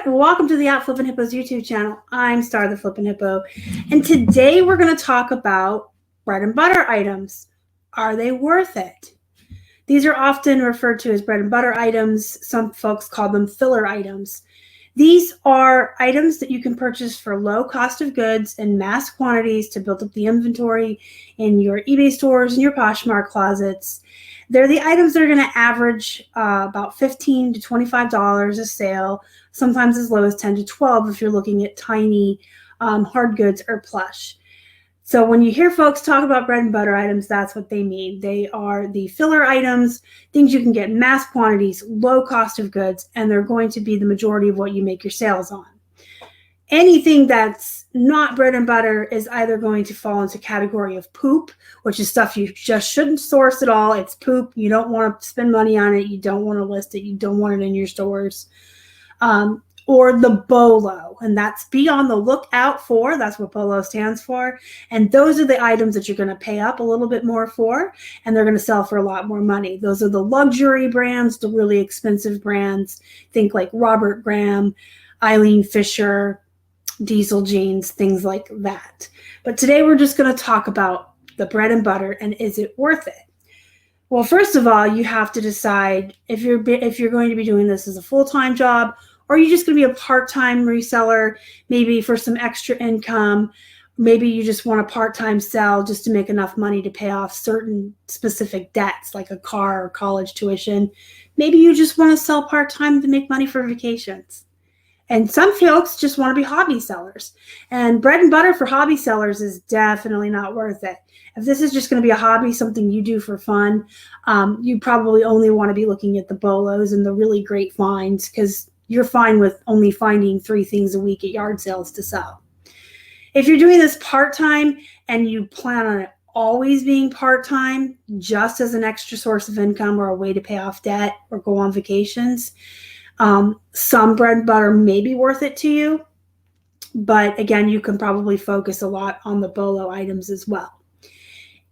Welcome to the Flippin' Hippos YouTube channel. I'm Star the Flippin' Hippo, and today we're going to talk about bread and butter items. Are they worth it? These are often referred to as bread and butter items. Some folks call them filler items. These are items that you can purchase for low cost of goods in mass quantities to build up the inventory in your eBay stores and your Poshmark closets. They're the items that are going to average about $15 to $25 a sale, sometimes as low as $10 to $12 if you're looking at tiny hard goods or plush. So when you hear folks talk about bread and butter items, that's what they mean. They are the filler items, things you can get in mass quantities, low cost of goods, and they're going to be the majority of what you make your sales on. Anything that's not bread and butter is either going to fall into category of poop, which is stuff you just shouldn't source at all. It's poop. You don't want to spend money on it. You don't want to list it. You don't want it in your stores. Or the Bolo, and that's be on the lookout for. That's what Bolo stands for. And those are the items that you're going to pay up a little bit more for, and they're going to sell for a lot more money. Those are the luxury brands, the really expensive brands. Think like Robert Graham, Eileen Fisher, Diesel Jeans, things like that. But today we're just going to talk about the bread and butter and is it worth it? Well, first of all, you have to decide if you're going to be doing this as a full-time job, or are you just going to be a part-time reseller, maybe for some extra income. Maybe you just want a part-time sell just to make enough money to pay off certain specific debts like a car or college tuition. Maybe you just want to sell part-time to make money for vacations. And some folks just want to be hobby sellers. And bread and butter for hobby sellers is definitely not worth it. If this is just going to be a hobby, something you do for fun, you probably only want to be looking at the Bolos and the really great finds, because you're fine with only finding 3 things a week at yard sales to sell. If you're doing this part-time and you plan on it always being part-time, just as an extra source of income or a way to pay off debt or go on vacations, some bread and butter may be worth it to you, but again, you can probably focus a lot on the Bolo items as well.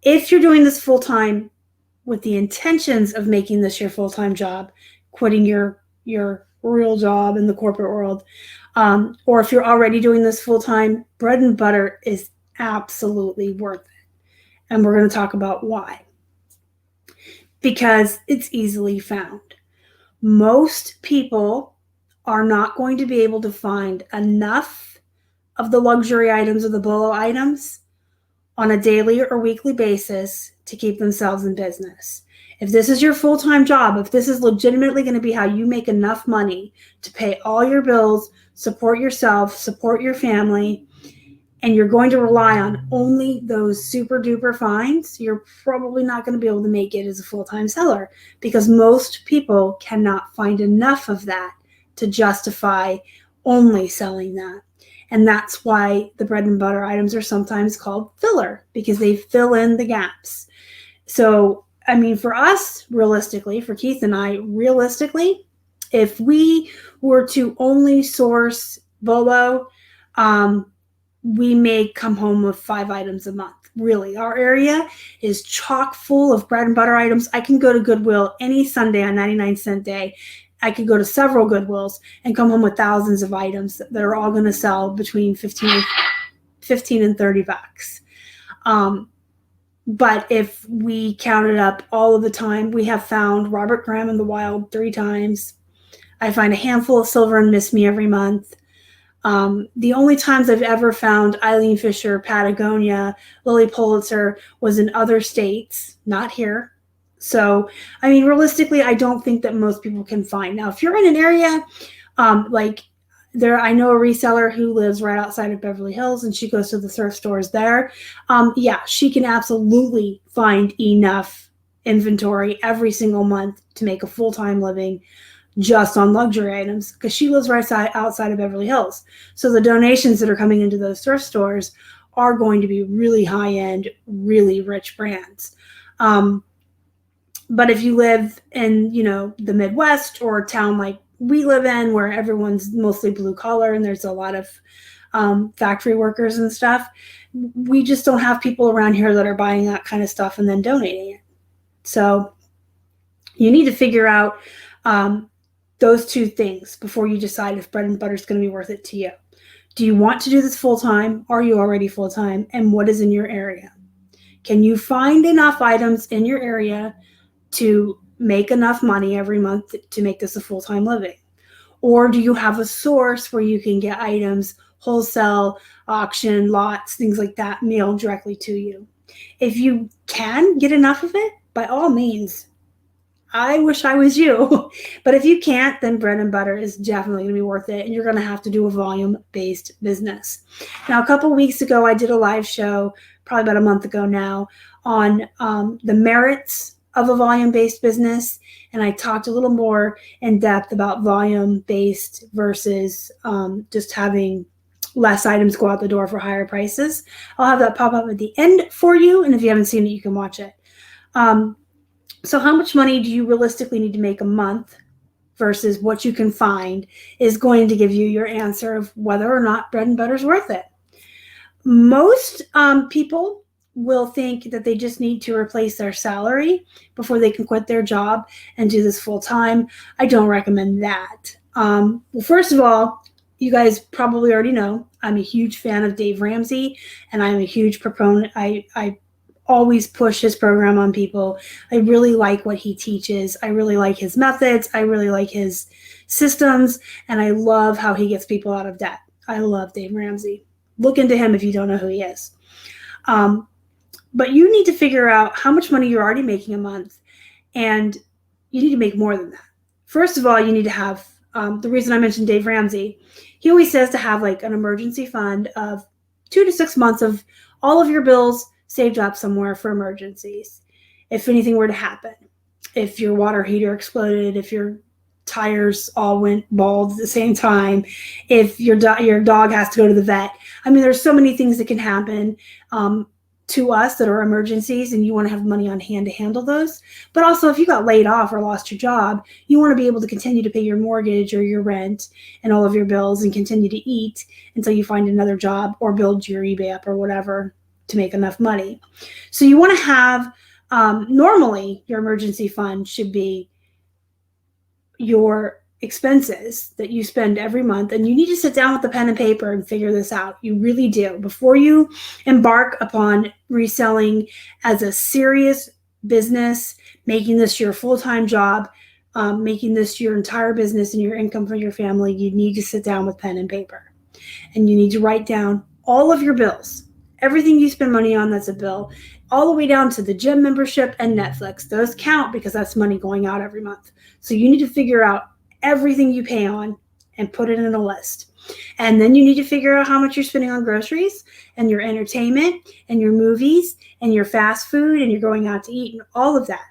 If you're doing this full-time with the intentions of making this your full-time job, quitting your real job in the corporate world, or if you're already doing this full-time, bread and butter is absolutely worth it. And we're going to talk about why. Because it's easily found. Most people are not going to be able to find enough of the luxury items or the Bolo items on a daily or weekly basis to keep themselves in business. If this is your full-time job, if this is legitimately going to be how you make enough money to pay all your bills, support yourself, support your family, and you're going to rely on only those super duper finds, you're probably not going to be able to make it as a full-time seller, because most people cannot find enough of that to justify only selling that. And that's why the bread and butter items are sometimes called filler, because they fill in the gaps. So, I mean, for us, realistically, for Keith and I, realistically, if we were to only source Bolo, we may come home with 5 items a month. Really, our area is chock full of bread and butter items. I can go to Goodwill any Sunday on 99-cent day. I could go to several Goodwills and come home with thousands of items that are all going to sell between 15 and 30 bucks. But if we counted up all of the time, we have found Robert Graham in the wild 3 times. I find a handful of Silver and Miss Me every month. The only times I've ever found Eileen Fisher, Patagonia, Lily Pulitzer was in other states, not here. So, I mean, realistically, I don't think that most people can find. Now, if you're in an area like there, I know a reseller who lives right outside of Beverly Hills, and she goes to the thrift stores there. Yeah, she can absolutely find enough inventory every single month to make a full-time living just on luxury items, because she lives right outside of Beverly Hills. So the donations that are coming into those thrift stores are going to be really high-end, really rich brands. But if you live in, the Midwest or a town like we live in, where everyone's mostly blue collar and there's a lot of factory workers and stuff, we just don't have people around here that are buying that kind of stuff and then donating it. So you need to figure out those two things before you decide if bread and butter is going to be worth it to you. Do you want to do this full-time? Are you already full-time? And what is in your area? Can you find enough items in your area to make enough money every month to make this a full-time living? Or do you have a source where you can get items, wholesale, auction, lots, things like that, mailed directly to you? If you can get enough of it, by all means, I wish I was you. But if you can't, then bread and butter is definitely going to be worth it. And you're going to have to do a volume-based business. Now, a couple weeks ago, I did a live show, probably about a month ago now, on the merits of a volume-based business. And I talked a little more in depth about volume-based versus just having less items go out the door for higher prices. I'll have that pop up at the end for you. And if you haven't seen it, you can watch it. So how much money do you realistically need to make a month versus what you can find is going to give you your answer of whether or not bread and butter is worth it. Most people will think that they just need to replace their salary before they can quit their job and do this full time. I don't recommend that. Well, first of all, you guys probably already know I'm a huge fan of Dave Ramsey, and I'm a huge proponent. I always push his program on people. I really like what he teaches. I really like his methods. I really like his systems, and I love how he gets people out of debt. I love Dave Ramsey. Look into him if you don't know who he is. But you need to figure out how much money you're already making a month, and you need to make more than that. First of all, you need to have, the reason I mentioned Dave Ramsey, he always says to have like an emergency fund of 2 to 6 months of all of your bills saved up somewhere for emergencies. If anything were to happen, if your water heater exploded, if your tires all went bald at the same time, if your dog has to go to the vet. I mean, there's so many things that can happen to us that are emergencies, and you want to have money on hand to handle those. But also, if you got laid off or lost your job, you want to be able to continue to pay your mortgage or your rent and all of your bills and continue to eat until you find another job or build your eBay up or whatever to make enough money. So you want to have, normally your emergency fund should be your expenses that you spend every month, and you need to sit down with the pen and paper and figure this out. You really do. Before you embark upon reselling as a serious business, making this your full-time job, making this your entire business and your income for your family, you need to sit down with pen and paper, and you need to write down all of your bills. Everything you spend money on that's a bill, all the way down to the gym membership and Netflix. Those count because that's money going out every month. So you need to figure out everything you pay on and put it in a list. And then you need to figure out how much you're spending on groceries and your entertainment and your movies and your fast food and you're going out to eat and all of that.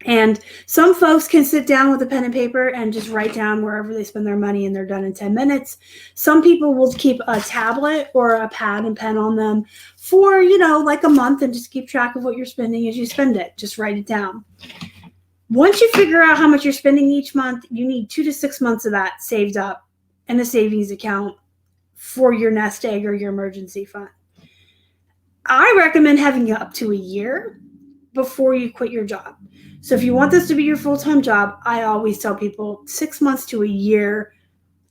And some folks can sit down with a pen and paper and just write down wherever they spend their money, and they're done in 10 minutes. Some people will keep a tablet or a pad and pen on them for, like a month, and just keep track of what you're spending as you spend it. Just write it down. Once you figure out how much you're spending each month, you need 2 to 6 months of that saved up in a savings account for your nest egg or your emergency fund. I recommend having up to a year before you quit your job. So if you want this to be your full-time job, I always tell people 6 months to a year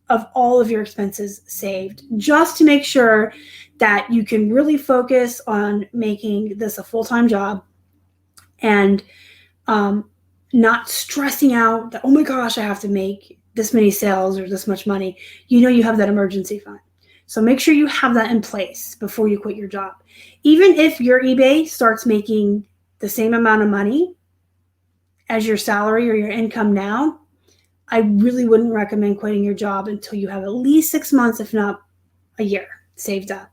of all of your expenses saved, just to make sure that you can really focus on making this a full-time job and not stressing out that, oh my gosh, I have to make this many sales or this much money. You have that emergency fund. So make sure you have that in place before you quit your job. Even if your eBay starts making the same amount of money as your salary or your income now, I really wouldn't recommend quitting your job until you have at least 6 months, if not a year, saved up.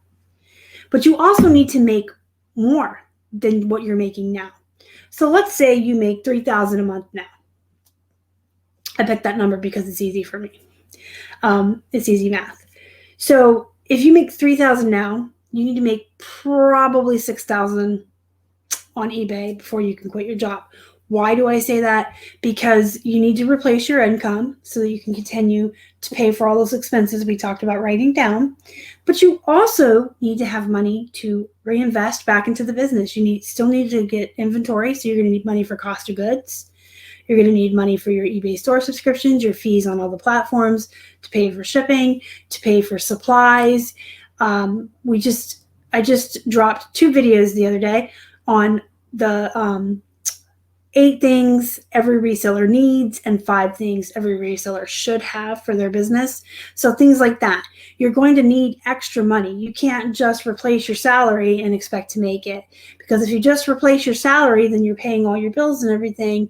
But you also need to make more than what you're making now. So let's say you make $3,000 a month now. I picked that number because it's easy for me. It's easy math. So if you make $3,000 now, you need to make probably $6,000 on eBay before you can quit your job. Why do I say that? Because you need to replace your income so that you can continue to pay for all those expenses we talked about writing down. But you also need to have money to reinvest back into the business. You still need to get inventory, so you're going to need money for cost of goods. You're going to need money for your eBay store subscriptions, your fees on all the platforms, to pay for shipping, to pay for supplies. I just dropped 2 videos the other day on the 8 things every reseller needs and 5 things every reseller should have for their business. So things like that. You're going to need extra money. You can't just replace your salary and expect to make it. Because if you just replace your salary, then you're paying all your bills and everything.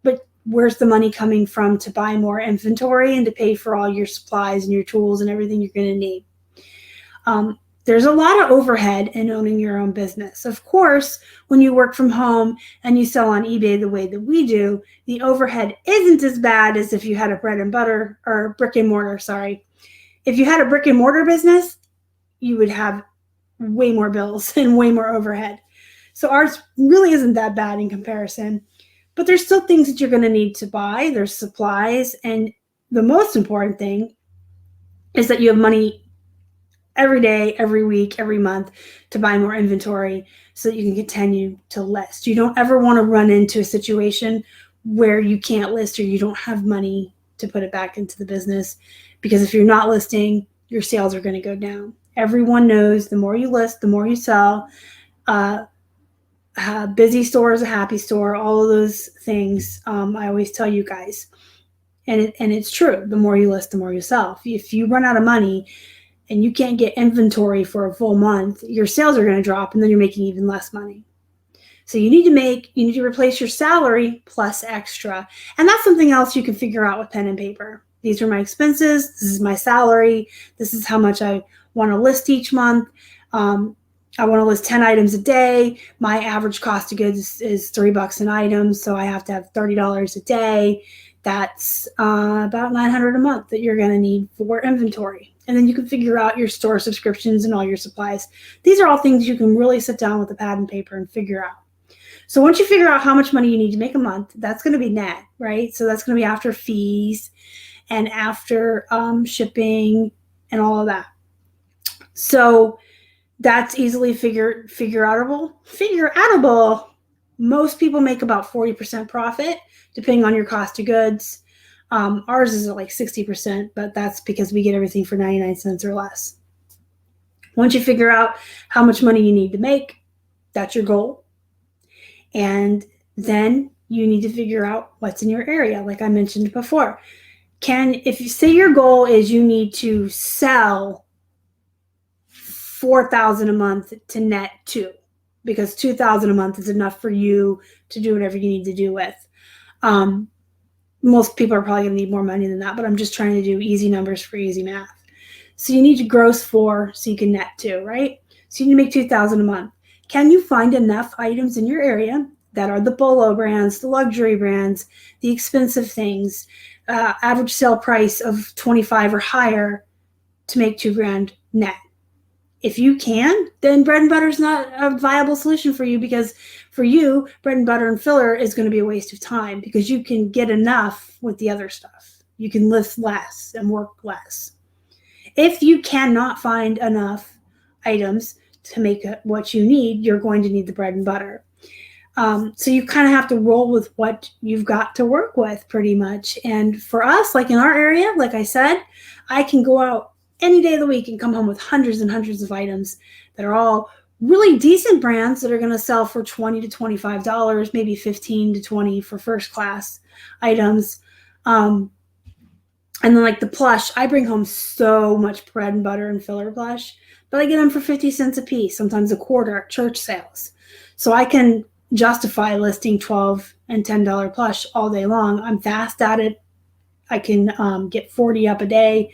But where's the money coming from to buy more inventory and to pay for all your supplies and your tools and everything you're going to need? There's a lot of overhead in owning your own business. Of course, when you work from home and you sell on eBay the way that we do, the overhead isn't as bad as if you had a brick and mortar, If you had a brick and mortar business, you would have way more bills and way more overhead. So ours really isn't that bad in comparison. But there's still things that you're going to need to buy. There's supplies. And the most important thing is that you have money every day, every week, every month to buy more inventory so that you can continue to list. You don't ever want to run into a situation where you can't list or you don't have money to put it back into the business, because if you're not listing, your sales are going to go down. Everyone knows the more you list, the more you sell. Busy store is a happy store, all of those things. I always tell you guys, and it's true. The more you list, the more you sell. If you run out of money and you can't get inventory for a full month, your sales are going to drop, and then you're making even less money. So you need to replace your salary plus extra. And that's something else you can figure out with pen and paper. These are my expenses. This is my salary. This is how much I want to list each month. I want to list 10 items a day. My average cost of goods is $3 an item. So I have to have $30 a day. That's about $900 a month that you're going to need for inventory. And then you can figure out your store subscriptions and all your supplies. These are all things you can really sit down with a pad and paper and figure out. So once you figure out how much money you need to make a month, that's going to be net, right? So that's going to be after fees and after shipping and all of that. So that's easily figure outable. Most people make about 40% profit, depending on your cost of goods. Ours is at like 60%, but that's because we get everything for 99 cents or less. Once you figure out how much money you need to make, that's your goal. And then you need to figure out what's in your area, like I mentioned before. If you say your goal is you need to sell $4,000 a month to net 2, because $2,000 a month is enough for you to do whatever you need to do with. Most people are probably going to need more money than that, but I'm just trying to do easy numbers for easy math. So you need to gross 4 so you can net 2, right? So you need to make $2,000 a month. Can you find enough items in your area that are the Bolo brands, the luxury brands, the expensive things, average sale price of 25 or higher to make $2,000 net? If you can, then bread and butter is not a viable solution for you, because for you, bread and butter and filler is going to be a waste of time, because you can get enough with the other stuff. You can list less and work less. If you cannot find enough items to make what you need, you're going to need the bread and butter. So you kind of have to roll with what you've got to work with pretty much. And for us, like in our area, like I said, I can go out any day of the week and come home with hundreds and hundreds of items that are all really decent brands that are going to sell for $20 to $25, maybe $15 to $20 for first class items. And then like the Plush, I bring home so much bread and butter and filler Plush, but I get them for 50 cents a piece, sometimes a quarter at church sales. So I can justify listing $12 and $10 Plush all day long. I'm fast at it. I can get 40 up a day,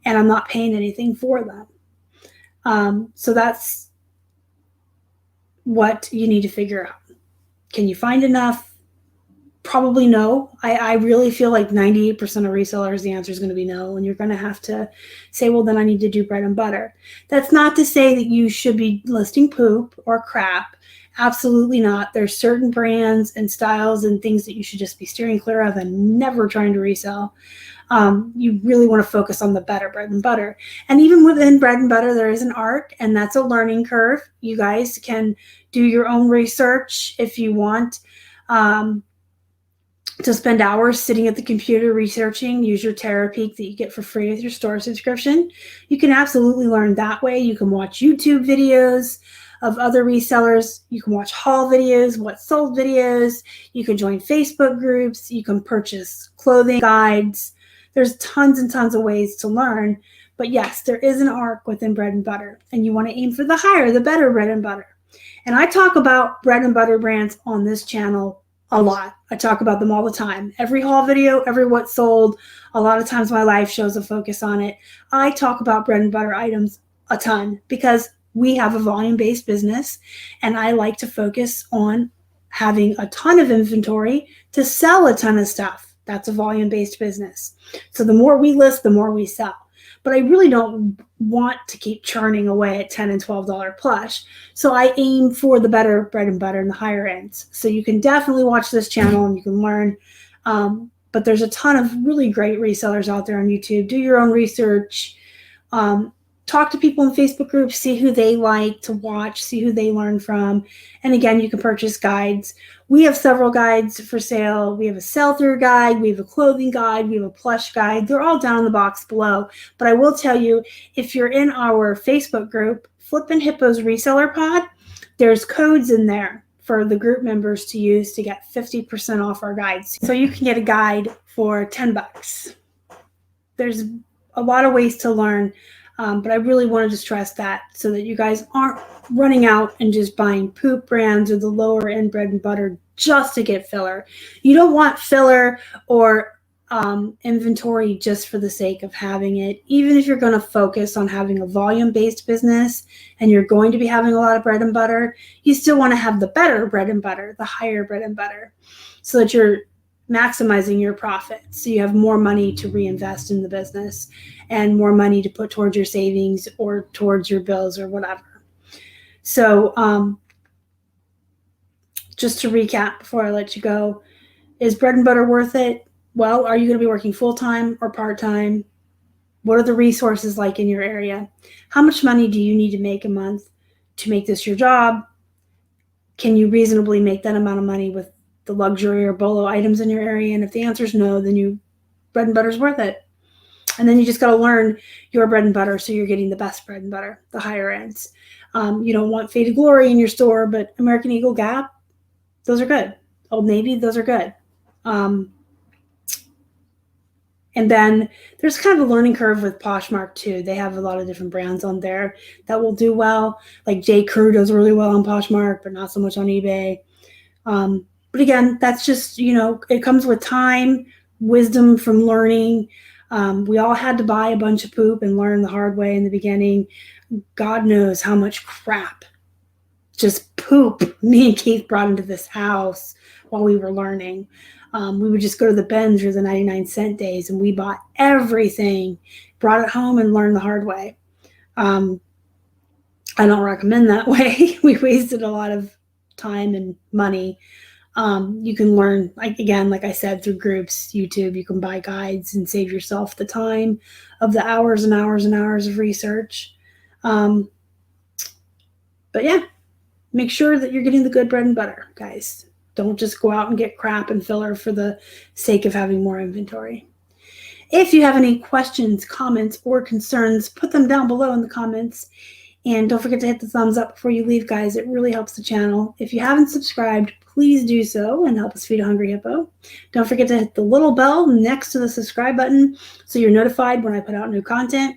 and I'm not paying anything for them. So that's what you need to figure out. Can you find enough? Probably no. I really feel like 98% of resellers, the answer is going to be no. And you're going to have to say, well, then I need to do bread and butter. That's not to say that you should be listing poop or crap. Absolutely not. There's certain brands and styles and things that you should just be steering clear of and never trying to resell. You really want to focus on the better bread and butter. And even within bread and butter, there is an art, and that's a learning curve. You guys can do your own research if you want. to spend hours sitting at the computer researching. Use your Terapeak that you get for free with your store subscription. You can absolutely learn that way. You can watch YouTube videos of other resellers. You can watch haul videos, what sold videos. You can join Facebook groups. You can purchase clothing guides. There's tons and tons of ways to learn. But yes, there is an arc within bread and butter, and you want to aim for the higher, the better bread and butter. And I talk about bread and butter brands on this channel a lot. I talk about them all the time. Every haul video, every what sold. A lot of times my live shows a focus on it. I talk about bread and butter items a ton because we have a volume-based business, and I like to focus on having a ton of inventory to sell a ton of stuff. That's a volume-based business. So the more we list, the more we sell. But I really don't want to keep churning away at $10 and $12 plush. So I aim for the better bread and butter and the higher ends. So you can definitely watch this channel and you can learn. But there's a ton of really great resellers out there on YouTube. Do your own research. Talk to people in Facebook groups, see who they like to watch, see who they learn from. And again, you can purchase guides. We have several guides for sale. We have a sell-through guide. We have a clothing guide. We have a plush guide. They're all down in the box below. But I will tell you, if you're in our Facebook group, Flippin' Hippos Reseller Pod, there's codes in there for the group members to use to get 50% off our guides. So you can get a guide for $10. There's a lot of ways to learn. But I really wanted to stress that so that you guys aren't running out and just buying poop brands or the lower end bread and butter just to get filler. You don't want filler or inventory just for the sake of having it. Even if you're going to focus on having a volume-based business and you're going to be having a lot of bread and butter, you still want to have the better bread and butter, the higher bread and butter, so that you're maximizing your profits. So you have more money to reinvest in the business and more money to put towards your savings or towards your bills or whatever. So just to recap before I let you go, is bread and butter worth it? Well, are you going to be working full-time or part-time? What are the resources like in your area? How much money do you need to make a month to make this your job? Can you reasonably make that amount of money with the luxury or Bolo items in your area? And if the answer is no, then bread and butter is worth it. And then you just got to learn your bread and butter so you're getting the best bread and butter, the higher ends. You don't want Faded Glory in your store, but American Eagle, Gap, those are good. Old Navy, those are good. And then there's kind of a learning curve with Poshmark too. They have a lot of different brands on there that will do well. Like J. Crew does really well on Poshmark, but not so much on eBay. But again, that's just, it comes with time, wisdom from learning. We all had to buy a bunch of poop and learn the hard way in the beginning. God knows how much crap, just poop, me and Keith brought into this house while we were learning. We would just go to the Ben's or the 99-cent days and we bought everything, brought it home and learned the hard way. I don't recommend that way. We wasted a lot of time and money. You can learn, like I said, through groups, YouTube. You can buy guides and save yourself the time of the hours and hours and hours of research. But yeah, make sure that you're getting the good bread and butter, guys. Don't just go out and get crap and filler for the sake of having more inventory. If you have any questions, comments, or concerns, put them down below in the comments. And don't forget to hit the thumbs up before you leave, guys. It really helps the channel. If you haven't subscribed, please do so and help us feed a hungry hippo. Don't forget to hit the little bell next to the subscribe button so you're notified when I put out new content.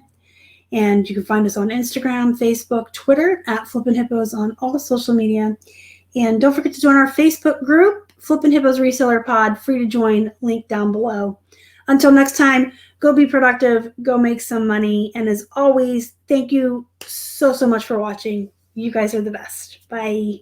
And you can find us on Instagram, Facebook, Twitter, at Flippin' Hippos on all social media. And don't forget to join our Facebook group, Flippin' Hippos Reseller Pod, free to join, link down below. Until next time, go be productive, go make some money. And as always, thank you so much for watching. You guys are the best. Bye.